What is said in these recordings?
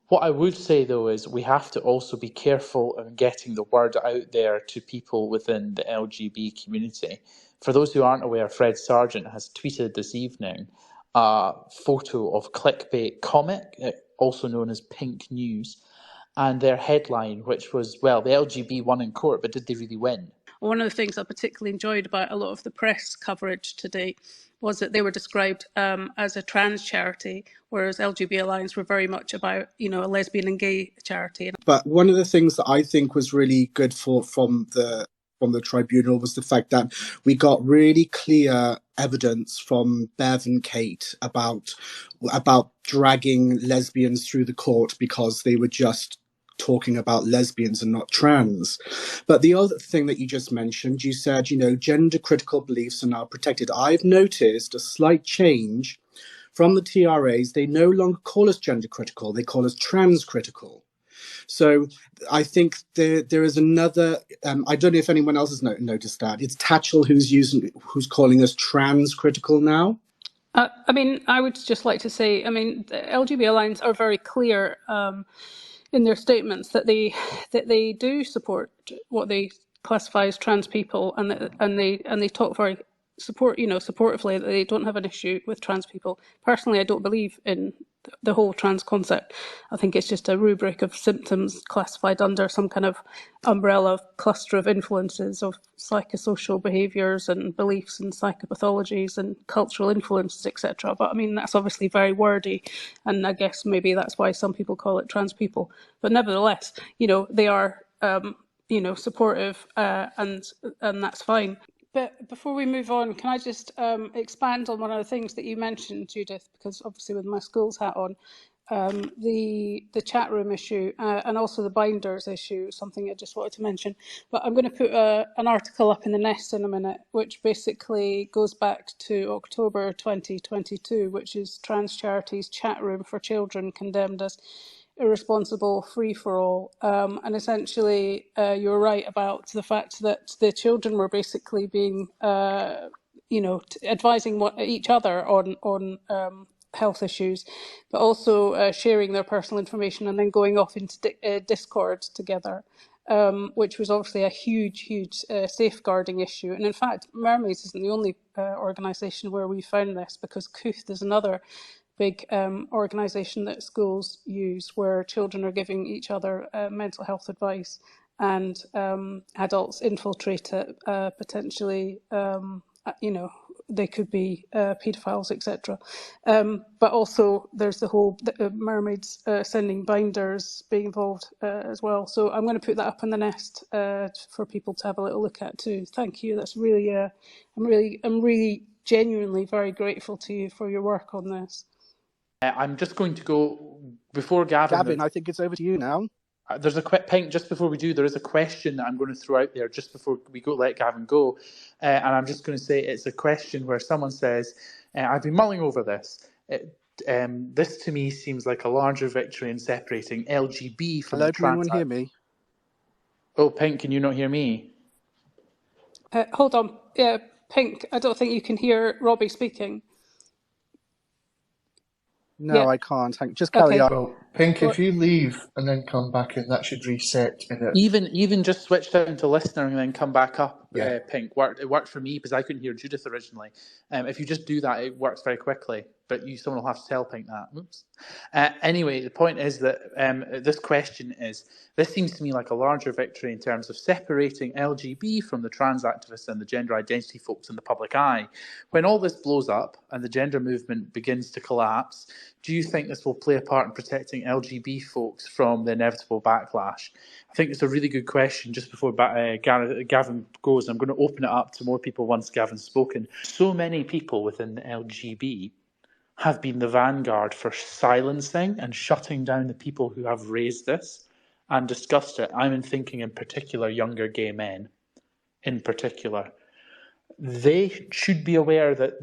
What I would say, though, is we have to also be careful in getting the word out there to people within the LGB community. For those who aren't aware, Fred Sargent has tweeted this evening a photo of Clickbait Comic, also known as Pink News, and their headline, which was, well, the LGB won in court, but did they really win? One of the things I particularly enjoyed about a lot of the press coverage today was that they were described as a trans charity, whereas LGB Alliance were very much about, a lesbian and gay charity. But one of the things that I think was really good from the tribunal was the fact that we got really clear evidence from Bev and Kate about dragging lesbians through the court because they were just talking about lesbians and not trans. But the other thing that you just mentioned, you said, gender critical beliefs are now protected. I've noticed a slight change from the TRAs. They no longer call us gender critical, they call us trans critical. So I think there is another, I don't know if anyone else has noticed that. It's Tatchell who's calling us trans critical now. I would just like to say, the LGB Alliance are very clear in their statements that they do support what they classify as trans people, and they talk very supportively that they don't have an issue with trans people. Personally, I don't believe in the whole trans concept. I think it's just a rubric of symptoms classified under some kind of umbrella cluster of influences of psychosocial behaviours and beliefs and psychopathologies and cultural influences, etc. But that's obviously very wordy, and I guess maybe that's why some people call it trans people. But nevertheless, they are supportive, and that's fine. But before we move on, can I just expand on one of the things that you mentioned, Judith, because obviously with my school's hat on, the chat room issue and also the binders issue, something I just wanted to mention. But I'm going to put an article up in the Nest in a minute, which basically goes back to October 2022, which is Trans Charities Chat Room for Children condemned as irresponsible free-for-all, and essentially you're right about the fact that the children were basically being advising each other on health issues, but also sharing their personal information and then going off into Discord together, which was obviously a huge safeguarding issue. And in fact, Mermaids isn't the only organisation where we found this, because Cooth is another big organisation that schools use, where children are giving each other mental health advice, and adults infiltrate it, potentially, they could be paedophiles, etc. But also there's the whole Mermaids sending binders being involved as well. So I'm going to put that up in the Nest for people to have a little look at too. Thank you. That's really, I'm really genuinely very grateful to you for your work on this. I'm just going to go before Gavin. Gavin, I think it's over to you now. There's a quick Pink, just before we do, there is a question that I'm going to throw out there just before we let Gavin go. And I'm just going to say it's a question where someone says, I've been mulling over this. This to me seems like a larger victory in separating LGB from the trans. Hello, can anyone hear me? Oh, Pink, can you not hear me? Hold on. Yeah, Pink, I don't think you can hear Robbie speaking. No, yeah. I can't. Just carry on. Well, Pink, if you leave and then come back in, that should reset. Even just switch down to listener and then come back up. Yeah. Pink, it worked for me because I couldn't hear Judith originally. If you just do that, it works very quickly. But someone will have to tell Pink that. Oops. Anyway, the point is that this seems to me like a larger victory in terms of separating LGB from the trans activists and the gender identity folks in the public eye. When all this blows up and the gender movement begins to collapse, do you think this will play a part in protecting LGB folks from the inevitable backlash? I think it's a really good question. Just before Gavin goes, I'm going to open it up to more people once Gavin's spoken. So many people within the LGB have been the vanguard for silencing and shutting down the people who have raised this and discussed it. I'm thinking in particular younger gay men in particular. They should be aware that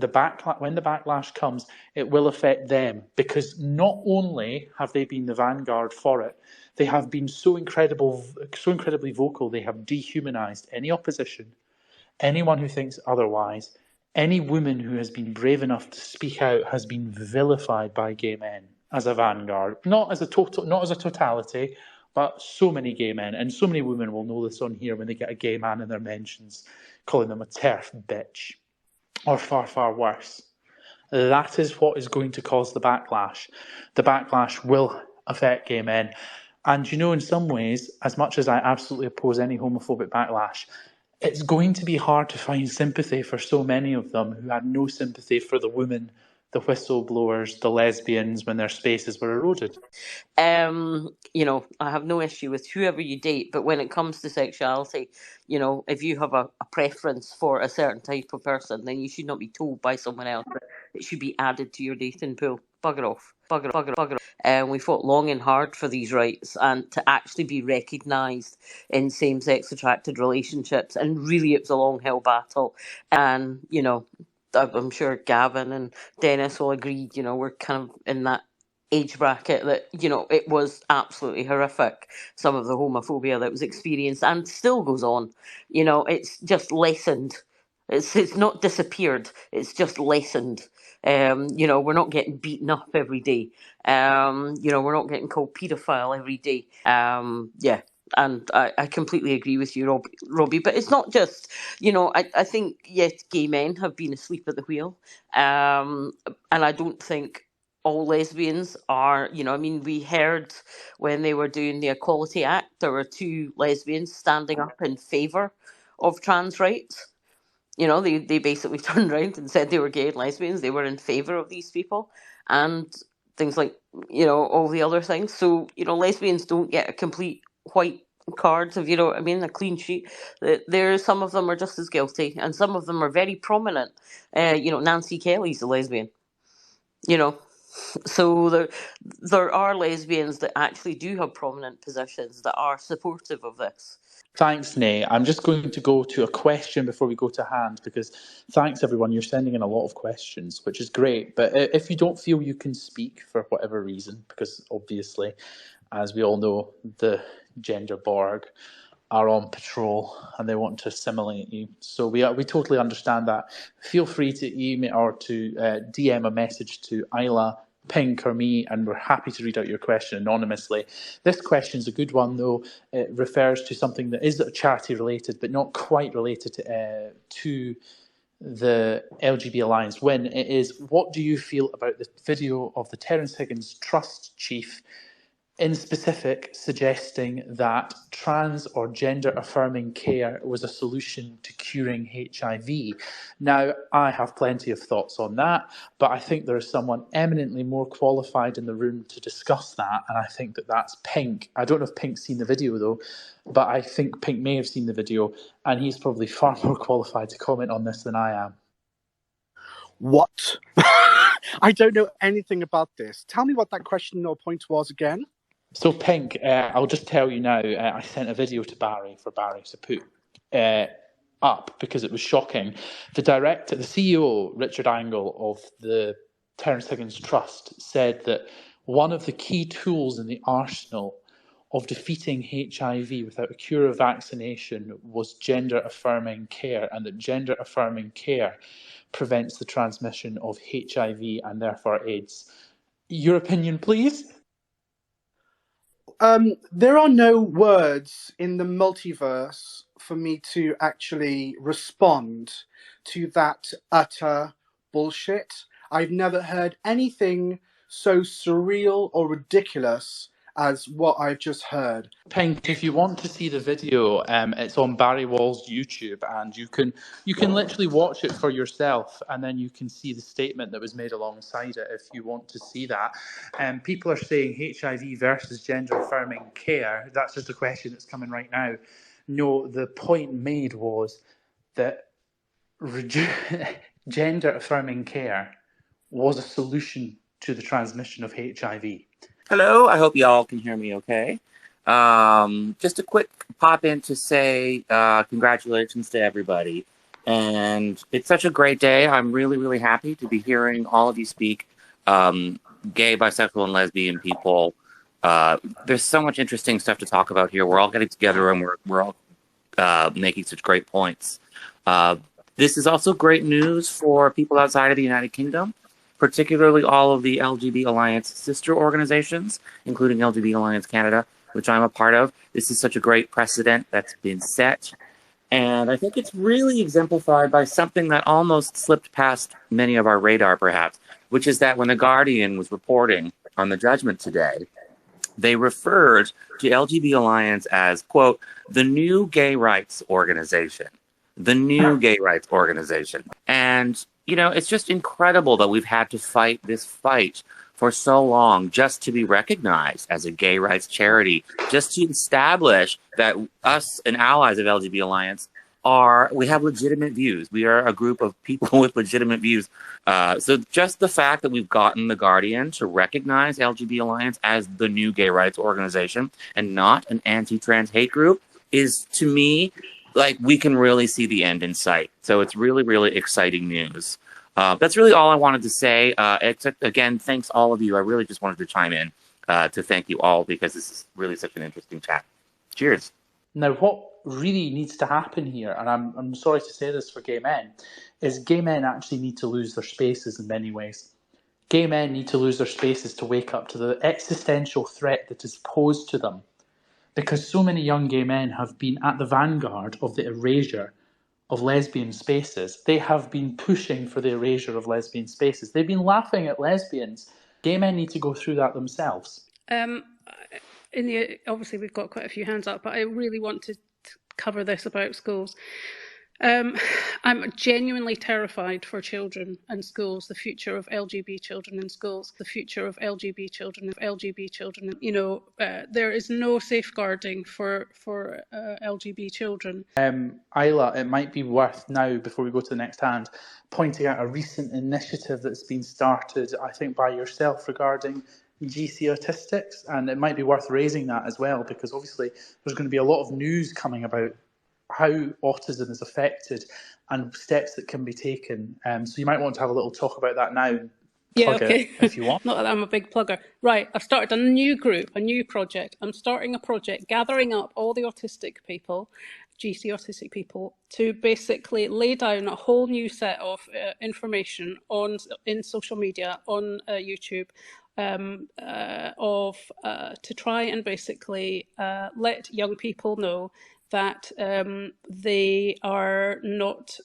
when the backlash comes, it will affect them, because not only have they been the vanguard for it, they have been so incredibly vocal. They have dehumanized any opposition, anyone who thinks otherwise. Any woman who has been brave enough to speak out has been vilified by gay men. as a vanguard, not as a totality, but so many gay men and so many women will know this on here when they get a gay man in their mentions, calling them a TERF bitch, or far, far worse. That is what is going to cause the backlash. The backlash will affect gay men. And you know, in some ways, as much as I absolutely oppose any homophobic backlash, it's going to be hard to find sympathy for so many of them who had no sympathy for the women, the whistleblowers, the lesbians when their spaces were eroded. You know, I have no issue with whoever you date, but when it comes to sexuality, you know, if you have a preference for a certain type of person, then you should not be told by someone else that it should be added to your dating pool. Bugger off. Bugger off. Bugger off. And we fought long and hard for these rights and to actually be recognised in same-sex attracted relationships. And really, it was a long-hill battle. And, you know, I'm sure Gavin and Dennis will agree, you know, we're kind of in that age bracket that, you know, it was absolutely horrific, some of the homophobia that was experienced and still goes on. You know, it's just lessened. It's not disappeared, it's just lessened. You know, we're not getting beaten up every day. You know, we're not getting called paedophile every day. Yeah. And I completely agree with you, Robbie. But it's not just, you know, I think, yes, gay men have been asleep at the wheel. And I don't think all lesbians are, you know, I mean, we heard when they were doing the Equality Act, there were 2 lesbians standing up in favour of trans rights. You know, they basically turned around and said they were gay and lesbians. They were in favour of these people and things like, you know, all the other things. So, you know, lesbians don't get a complete white card, if you know what I mean, a clean sheet. There, some of them are just as guilty and some of them are very prominent. You know, Nancy Kelly's a lesbian, you know. So there are lesbians that actually do have prominent positions that are supportive of this. Thanks, Nay. I'm just going to go to a question before we go to hand, because thanks, everyone. You're sending in a lot of questions, which is great. But if you don't feel you can speak for whatever reason, because obviously, as we all know, the gender Borg are on patrol and they want to assimilate you. So we totally understand that. Feel free to email or to DM a message to Isla, Pink, or me, and we're happy to read out your question anonymously. This question is a good one, though. It refers to something that is charity related, but not quite related to the LGB Alliance. When it is, what do you feel about the video of the Terence Higgins Trust chief, in specific, suggesting that trans or gender affirming care was a solution to curing HIV? Now, I have plenty of thoughts on that, but I think there is someone eminently more qualified in the room to discuss that, and I think that that's Pink. I don't know if Pink's seen the video, though, but I think Pink may have seen the video, and he's probably far more qualified to comment on this than I am. What? I don't know anything about this. Tell me what that question or point was again. So, Pink, I'll just tell you now, I sent a video to Barry for Barry to put up because it was shocking. The CEO, Richard Angle of the Terence Higgins Trust, said that one of the key tools in the arsenal of defeating HIV without a cure or vaccination was gender-affirming care, and that gender-affirming care prevents the transmission of HIV and therefore AIDS. Your opinion, please? There are no words in the multiverse for me to actually respond to that utter bullshit. I've never heard anything so surreal or ridiculous as what I've just heard. Pink, if you want to see the video, it's on Barry Wall's YouTube, and you can literally watch it for yourself, and then you can see the statement that was made alongside it if you want to see that. People are saying HIV versus gender-affirming care. That's just a question that's coming right now. No, the point made was that gender-affirming care was a solution to the transmission of HIV. Hello, I hope y'all can hear me okay. Just a quick pop in to say congratulations to everybody. And it's such a great day. I'm really, really happy to be hearing all of you speak, gay, bisexual, and lesbian people. There's so much interesting stuff to talk about here. We're all getting together and we're all making such great points. This is also great news for people outside of the United Kingdom. particularly all of the LGB Alliance sister organizations, including LGB Alliance Canada, which I'm a part of. This is such a great precedent that's been set. And I think it's really exemplified by something that almost slipped past many of our radar, perhaps, which is that when The Guardian was reporting on the judgment today, they referred to LGB Alliance as, quote, the new gay rights organization. The new gay rights organization. And, you know, it's just incredible that we've had to fight this fight for so long just to be recognized as a gay rights charity, just to establish that us and allies of LGB Alliance we have legitimate views. We are a group of people with legitimate views. So just the fact that we've gotten The Guardian to recognize LGB Alliance as the new gay rights organization and not an anti-trans hate group is, to me, like, we can really see the end in sight. So it's really, really exciting news. That's really all I wanted to say. Except, again, thanks all of you. I really just wanted to chime in to thank you all, because this is really such an interesting chat. Cheers. Now, what really needs to happen here, and I'm sorry to say this for gay men, is gay men actually need to lose their spaces in many ways. Gay men need to lose their spaces to wake up to the existential threat that is posed to them, because so many young gay men have been at the vanguard of the erasure of lesbian spaces. They have been pushing for the erasure of lesbian spaces. They've been laughing at lesbians. Gay men need to go through that themselves. Obviously, we've got quite a few hands up, but I really want to cover this about schools. I'm genuinely terrified for children and schools, the future of LGB children in schools, the future of LGB children. You know, there is no safeguarding for LGB children. Isla, it might be worth now, before we go to the next hand, pointing out a recent initiative that's been started, I think, by yourself regarding GC autistics, and it might be worth raising that as well, because obviously there's going to be a lot of news coming about how autism is affected and steps that can be taken. So you might want to have a little talk about that now. Yeah, okay. If you want. Not that I'm a big plugger. Right, I've started a new group, a new project. I'm starting a project gathering up all the autistic people, GC autistic people, to basically lay down a whole new set of information in social media, on YouTube, to try and basically let young people know that they are not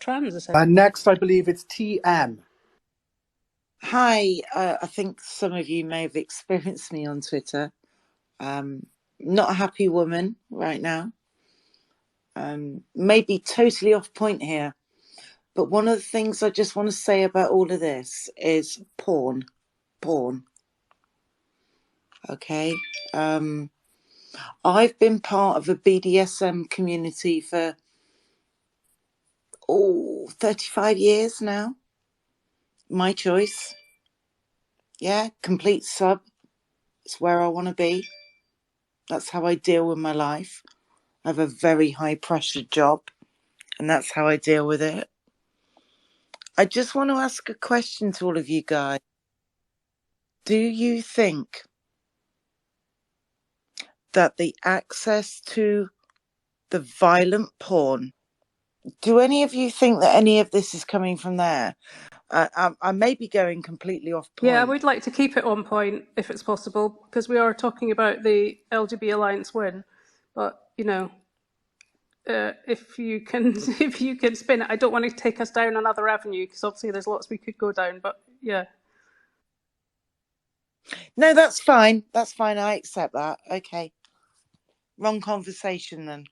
trans. Next, I believe it's TM. Hi, I think some of you may have experienced me on Twitter. Not a happy woman right now. Maybe totally off point here. But one of the things I just want to say about all of this is porn. Okay. I've been part of a BDSM community for 35 years now. My choice. Yeah, complete sub. It's where I want to be. That's how I deal with my life. I have a very high pressure job, and that's how I deal with it. I just want to ask a question to all of you guys. Do you think that the access to the violent porn, do any of you think that any of this is coming from there? I may be going completely off point. Yeah, I would like to keep it on point if it's possible, because we are talking about the LGB Alliance win. But, you know, if you can spin it, I don't want to take us down another avenue, because obviously there's lots we could go down. But yeah. No, that's fine. That's fine. I accept that. Okay. Wrong conversation then.